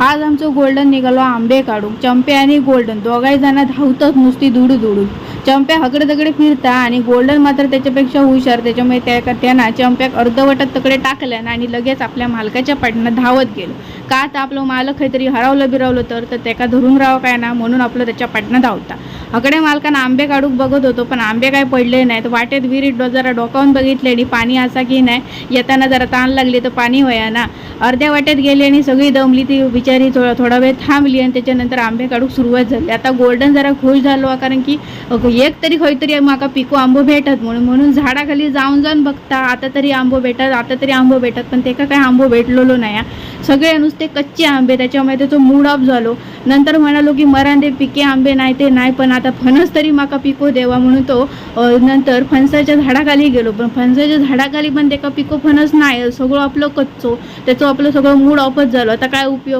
आज आमचं गोल्डन निघालो आंबे काढू. चंपे आणि गोल्डन दोघाही जण धावतात नुसती दुडू दुडू. चंप्या हकडे तकडे फिरता आणि गोल्डन मात्र त्याच्यापेक्षा हुशार. त्याच्यामुळे त्यांना चंप्याक अर्धवटात तकडे टाकल्यान आणि लगेच आपल्या मालकाच्या पाठीनं धावत गेलो. का तर आपलं मालक काहीतरी हरवलं बिरवलं तर त्याका धरून राहावं काय ना, म्हणून आपलं त्याच्या पाठीनं धावता. हकडे मालकानं आंबे काढूक बघत होतो, पण आंबे काय पडले नाहीत. वाटेत विहिरीत जरा डोकावून बघितले आणि पाणी असा की नाही. येताना जरा ताण लागली तर पाणी व्हाया ना. अर्ध्या वाटेत गेली आणि सगळी दमली. ती बिचारी थोडा वेळ थांबली आणि त्याच्यानंतर आंबे काढूक सुरुवात झाली. आता गोल्डन जरा खुश झालो, कारण की एक तरी खंयतरी माका पिको आंबो भेटत म्हणून झाडाखाली जाऊन बघता. आता तरी आंबो भेटत पण त्याका काय आंबो भेटलेलो नाही. सगळे नुसते कच्चे आंबे. त्याच्यामुळे त्याचं मूड ऑफ झालो. नंतर म्हणालो की मरांदे पिके आंबे नाही ते नाही, पण आता फणस तरी माका पिको देवा म्हणून तो नंतर फणसाच्या झाडाखाली गेलो. पण फणसाच्या झाडाखाली पण त्याका पिको फणस नाही, सगळं आपलं कच्चो. त्याचं आपलं सगळं मूड ऑफच झालं. आता काय उपयोग.